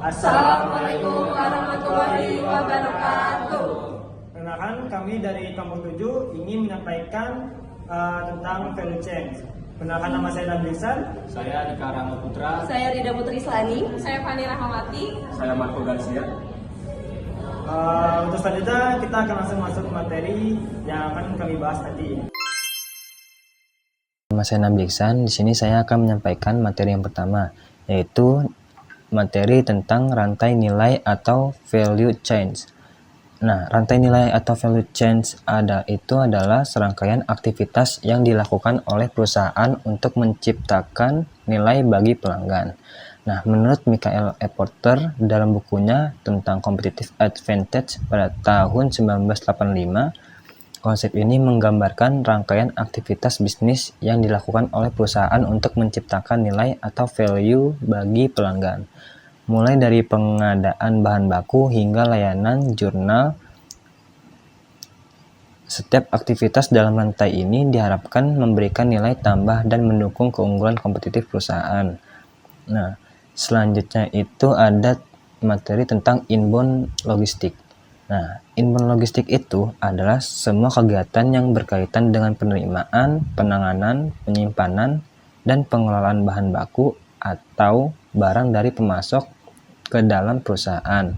Assalamualaikum warahmatullahi wabarakatuh. Perkenalkan, kami dari kelompok 7 ingin menyampaikan tentang value chain. Perkenalkan, nama saya Damrisan. Saya Dika Rama Putra. Saya Rida Putri Islani. Saya Fani Rahmawati. Saya Marco Garcia. Untuk selanjutnya kita akan langsung masuk ke materi yang akan kami bahas tadi. Nama saya Nabil Iksan. Di sini saya akan menyampaikan materi yang pertama, yaitu materi tentang rantai nilai atau value chains. Nah, rantai nilai atau value chains adalah serangkaian aktivitas yang dilakukan oleh perusahaan untuk menciptakan nilai bagi pelanggan. Nah, menurut Michael E. Porter dalam bukunya tentang competitive advantage pada tahun 1985, konsep ini menggambarkan rangkaian aktivitas bisnis yang dilakukan oleh perusahaan untuk menciptakan nilai atau value bagi pelanggan. Mulai dari pengadaan bahan baku hingga layanan jurnal, setiap aktivitas dalam rantai ini diharapkan memberikan nilai tambah dan mendukung keunggulan kompetitif perusahaan. Nah, selanjutnya itu ada materi tentang inbound logistik. Nah, inbound logistik itu adalah semua kegiatan yang berkaitan dengan penerimaan, penanganan, penyimpanan, dan pengelolaan bahan baku atau barang dari pemasok ke dalam perusahaan.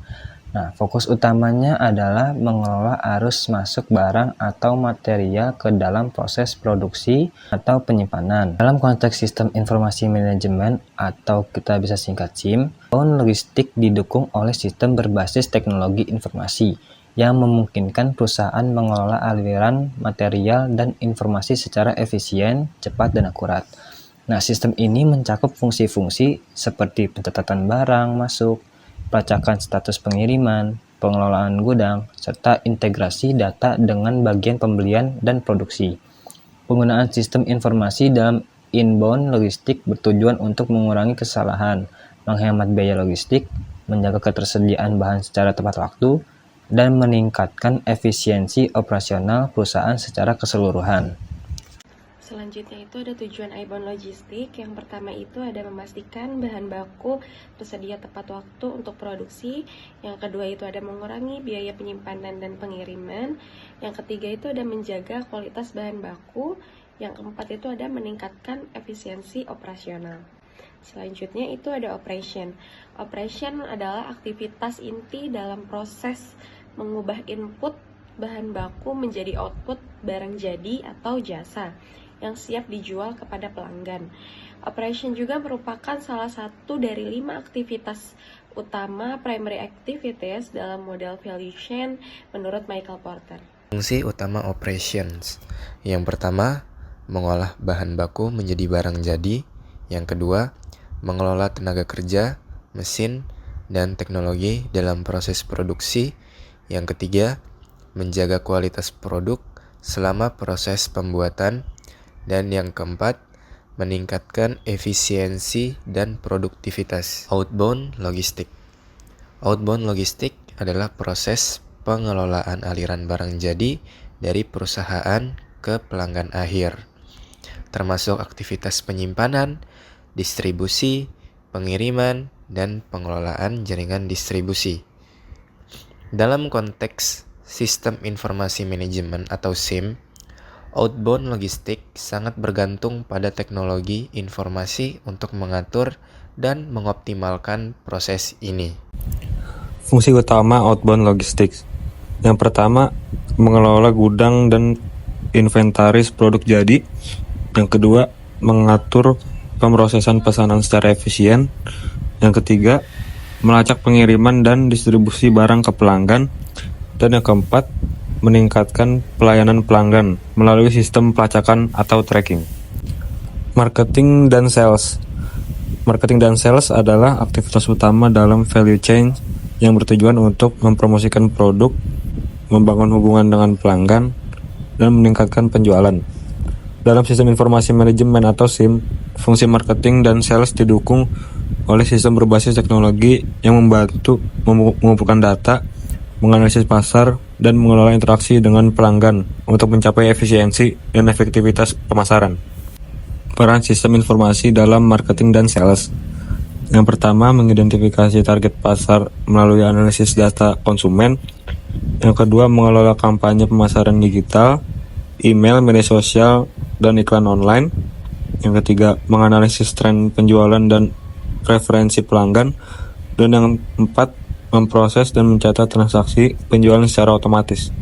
Nah, fokus utamanya adalah mengelola arus masuk barang atau material ke dalam proses produksi atau penyimpanan. Dalam konteks sistem informasi manajemen atau kita bisa singkat SIM, inbound logistik didukung oleh sistem berbasis teknologi informasi yang memungkinkan perusahaan mengelola aliran material dan informasi secara efisien, cepat, dan akurat. Nah, sistem ini mencakup fungsi-fungsi seperti pencatatan barang masuk, pelacakan status pengiriman, pengelolaan gudang, serta integrasi data dengan bagian pembelian dan produksi. Penggunaan sistem informasi dalam inbound logistik bertujuan untuk mengurangi kesalahan, menghemat biaya logistik, menjaga ketersediaan bahan secara tepat waktu, dan meningkatkan efisiensi operasional perusahaan secara keseluruhan. Selanjutnya itu ada tujuan inbound logistik. Yang pertama itu ada memastikan bahan baku tersedia tepat waktu untuk produksi. Yang kedua itu ada mengurangi biaya penyimpanan dan pengiriman. Yang ketiga itu ada menjaga kualitas bahan baku. Yang keempat itu ada meningkatkan efisiensi operasional. Selanjutnya itu ada operation. Operation adalah aktivitas inti dalam proses mengubah input bahan baku menjadi output barang jadi atau jasa yang siap dijual kepada pelanggan. Operation juga merupakan salah satu dari 5 aktivitas utama primary activities dalam model value chain menurut Michael Porter. Fungsi utama operations. Yang pertama, mengolah bahan baku menjadi barang jadi. Yang kedua, mengelola tenaga kerja, mesin, dan teknologi dalam proses produksi. Yang ketiga, menjaga kualitas produk selama proses pembuatan. Dan yang keempat, meningkatkan efisiensi dan produktivitas. Outbound logistik. Outbound logistik adalah proses pengelolaan aliran barang jadi dari perusahaan ke pelanggan akhir, termasuk aktivitas penyimpanan, distribusi, pengiriman, dan pengelolaan jaringan distribusi. Dalam konteks sistem informasi manajemen atau SIM, outbound logistik sangat bergantung pada teknologi informasi untuk mengatur dan mengoptimalkan proses ini. Fungsi utama outbound logistik. Yang pertama, mengelola gudang dan inventaris produk jadi. Yang kedua, mengatur pemrosesan pesanan secara efisien. Yang ketiga, melacak pengiriman dan distribusi barang ke pelanggan. Dan yang keempat, meningkatkan pelayanan pelanggan melalui sistem pelacakan atau tracking. Marketing dan sales. Marketing dan sales adalah aktivitas utama dalam value chain yang bertujuan untuk mempromosikan produk, membangun hubungan dengan pelanggan, dan meningkatkan penjualan. Dalam sistem informasi manajemen atau SIM, fungsi marketing dan sales didukung oleh sistem berbasis teknologi yang membantu mengumpulkan data menganalisis pasar, dan mengelola interaksi dengan pelanggan untuk mencapai efisiensi dan efektivitas pemasaran. Peran sistem informasi dalam marketing dan sales. Yang pertama, mengidentifikasi target pasar melalui analisis data konsumen. Yang kedua, mengelola kampanye pemasaran digital, email, media sosial, dan iklan online. Yang ketiga, menganalisis tren penjualan dan preferensi pelanggan. Dan yang keempat, memproses dan mencatat transaksi penjualan secara otomatis.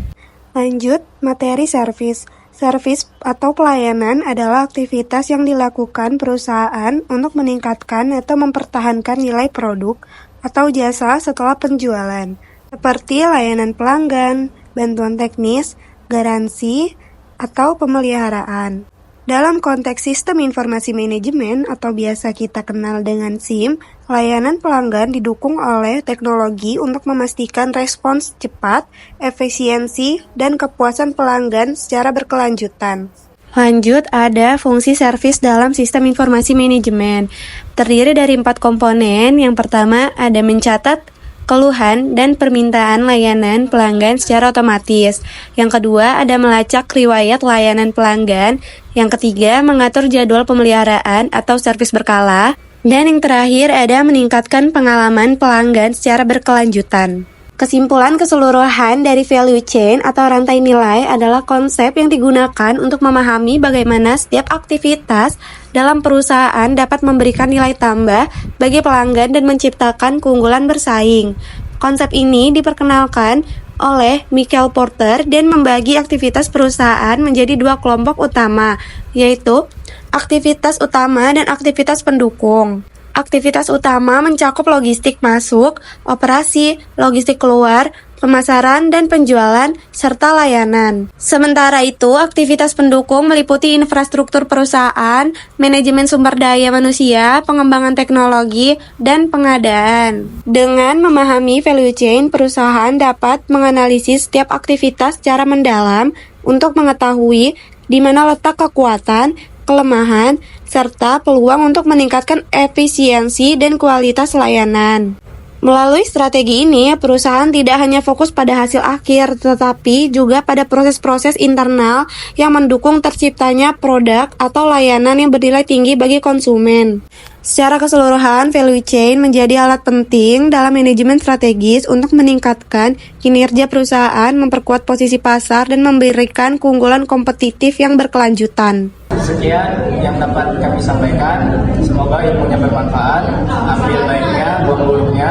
Lanjut, materi servis. Servis atau pelayanan adalah aktivitas yang dilakukan perusahaan untuk meningkatkan atau mempertahankan nilai produk atau jasa setelah penjualan, seperti layanan pelanggan, bantuan teknis, garansi, atau pemeliharaan. Dalam konteks sistem informasi manajemen atau biasa kita kenal dengan SIM, layanan pelanggan didukung oleh teknologi untuk memastikan respons cepat, efisiensi, dan kepuasan pelanggan secara berkelanjutan. Lanjut, ada fungsi servis dalam sistem informasi manajemen. Terdiri dari 4 komponen. Yang pertama, ada mencatat keluhan dan permintaan layanan pelanggan secara otomatis. Yang kedua, ada melacak riwayat layanan pelanggan. Yang ketiga, mengatur jadwal pemeliharaan atau servis berkala. Dan yang terakhir, ada meningkatkan pengalaman pelanggan secara berkelanjutan. Kesimpulan keseluruhan dari value chain atau rantai nilai adalah konsep yang digunakan untuk memahami bagaimana setiap aktivitas dalam perusahaan dapat memberikan nilai tambah bagi pelanggan dan menciptakan keunggulan bersaing. Konsep ini diperkenalkan oleh Michael Porter dan membagi aktivitas perusahaan menjadi 2 kelompok utama, yaitu aktivitas utama dan aktivitas pendukung. Aktivitas utama mencakup logistik masuk, operasi, logistik keluar, pemasaran dan penjualan, serta layanan. Sementara itu, aktivitas pendukung meliputi infrastruktur perusahaan, manajemen sumber daya manusia, pengembangan teknologi, dan pengadaan. Dengan memahami value chain, perusahaan dapat menganalisis setiap aktivitas secara mendalam untuk mengetahui di mana letak kekuatan, kelemahan, serta peluang untuk meningkatkan efisiensi dan kualitas layanan. Melalui strategi ini, perusahaan tidak hanya fokus pada hasil akhir, tetapi juga pada proses-proses internal yang mendukung terciptanya produk atau layanan yang bernilai tinggi bagi konsumen. Secara keseluruhan, value chain menjadi alat penting dalam manajemen strategis untuk meningkatkan kinerja perusahaan, memperkuat posisi pasar, dan memberikan keunggulan kompetitif yang berkelanjutan. Sekian yang dapat kami sampaikan. Semoga ilmunya bermanfaat. Ambil baiknya, buang buruknya.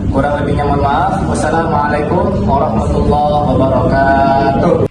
Kurang lebihnya mohon maaf. Wassalamualaikum warahmatullahi wabarakatuh.